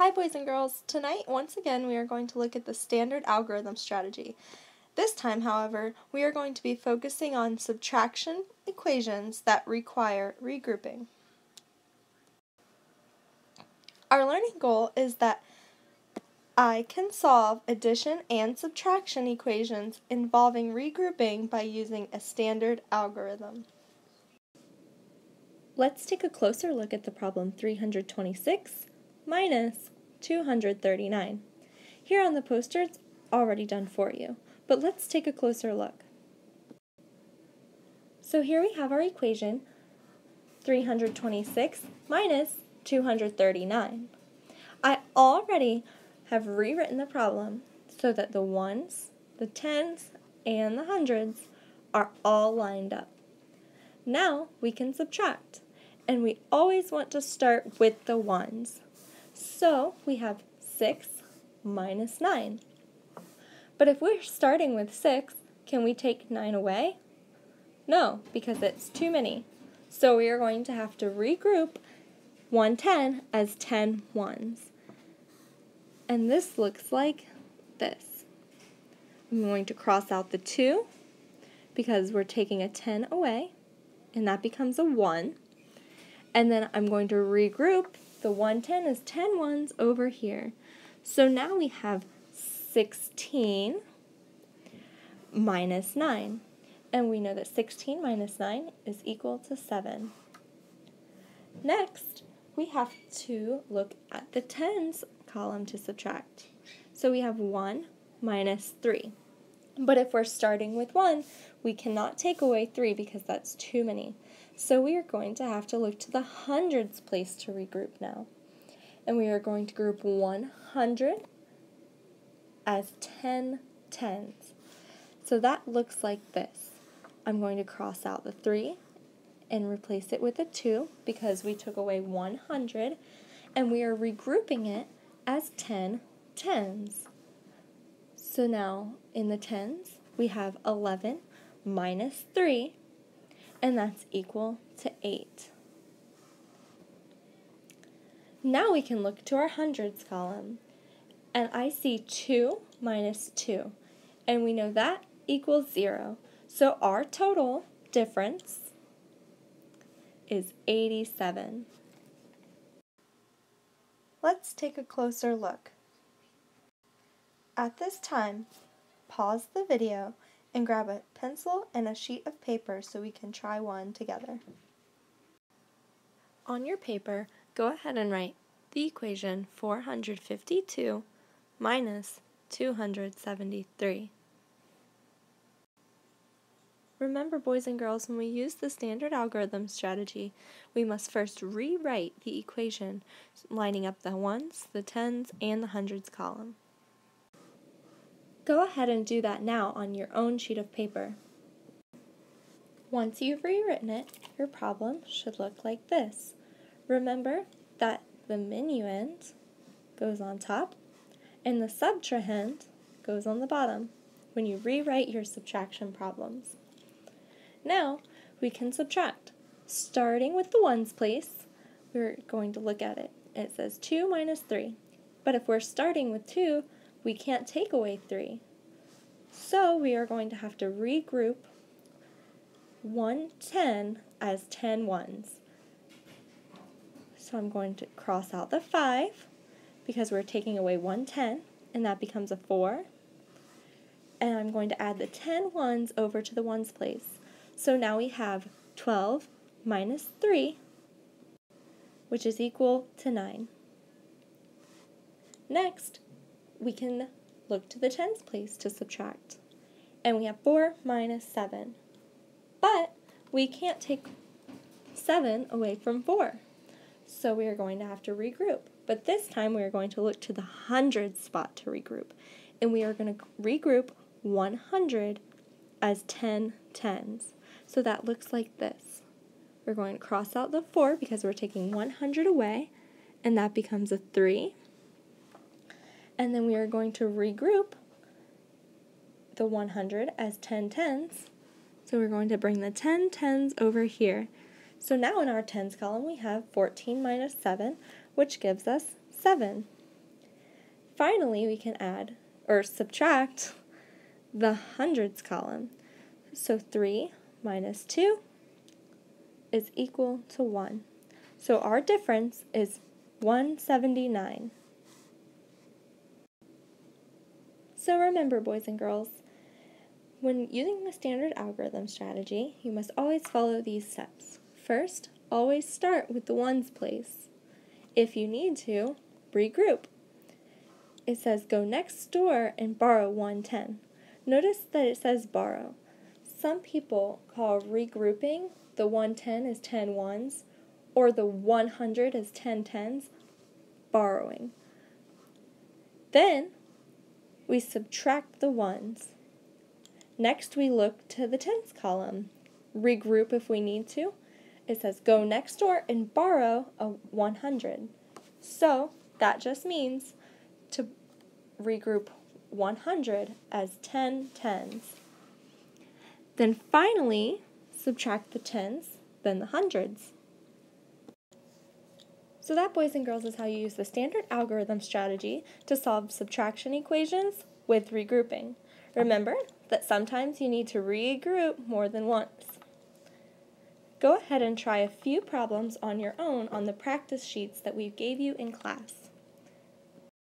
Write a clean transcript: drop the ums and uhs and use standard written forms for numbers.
Hi boys and girls, tonight once again we are going to look at the standard algorithm strategy. This time, however, we are going to be focusing on subtraction equations that require regrouping. Our learning goal is that I can solve addition and subtraction equations involving regrouping by using a standard algorithm. Let's take a closer look at the problem 326 minus 239. Here on the poster it's already done for you, but let's take a closer look. So here we have our equation 326 minus 239. I already have rewritten the problem so that the ones, the tens, and the hundreds are all lined up. Now we can subtract, and we always want to start with the ones. So we have 6 minus 9. But if we're starting with 6, can we take 9 away? No, because it's too many. So we are going to have to regroup 110 as 10 ones. And this looks like this. I'm going to cross out the 2 because we're taking a 10 away, and that becomes a 1. And then I'm going to regroup the 110 as 10 ones over here. So now we have 16 minus 9. And we know that 16 minus 9 is equal to 7. Next, we have to look at the tens column to subtract. So we have 1 minus 3. But if we're starting with 1, we cannot take away 3 because that's too many. So we are going to have to look to the hundreds place to regroup now. And we are going to group 100 as 10 tens. So that looks like this. I'm going to cross out the 3 and replace it with a 2 because we took away 100, and we are regrouping it as 10 tens. So now in the tens we have 11 minus 3, and that's equal to 8. Now we can look to our hundreds column, and I see 2 minus 2, and we know that equals 0. So our total difference is 87. Let's take a closer look. At this time, pause the video and grab a pencil and a sheet of paper so we can try one together. On your paper, go ahead and write the equation 452 minus 273. Remember, boys and girls, when we use the standard algorithm strategy, we must first rewrite the equation, lining up the ones, the tens, and the hundreds column. Go ahead and do that now on your own sheet of paper. Once you've rewritten it, your problem should look like this. Remember that the minuend goes on top and the subtrahend goes on the bottom when you rewrite your subtraction problems. Now we can subtract. Starting with the ones place, we're going to look at it. It says 2 minus 3. But if we're starting with 2, we can't take away 3. So we are going to have to regroup 110 as 10 ones. So I'm going to cross out the 5 because we're taking away 110, and that becomes a 4. And I'm going to add the 10 ones over to the ones place. So now we have 12 minus 3, which is equal to 9. Next, we can look to the tens place to subtract. And we have 4 minus 7. But we can't take 7 away from 4. So we are going to have to regroup. But this time we are going to look to the hundreds spot to regroup. And we are going to regroup 100 as 10 tens. So that looks like this. We're going to cross out the 4 because we're taking 100 away, and that becomes a 3. And then we are going to regroup the 100 as 10 tens. So we're going to bring the 10 tens over here. So now in our tens column we have 14 minus 7, which gives us 7. finally, we can add or subtract the hundreds column. So 3 minus 2 is equal to 1. So our difference is 179. So remember, boys and girls, when using the standard algorithm strategy, you must always follow these steps. First, always start with the ones place. If you need to, regroup. It says go next door and borrow 110. Notice that it says borrow. Some people call regrouping the 110 as 10 ones or the 100 as 10 tens borrowing. Then we subtract the ones. Next we look to the tens column. Regroup if we need to. It says go next door and borrow a 100. So that just means to regroup 100 as 10 tens. Then finally, subtract the tens, then the hundreds. So that, boys and girls, is how you use the standard algorithm strategy to solve subtraction equations with regrouping. Remember that sometimes you need to regroup more than once. Go ahead and try a few problems on your own on the practice sheets that we gave you in class.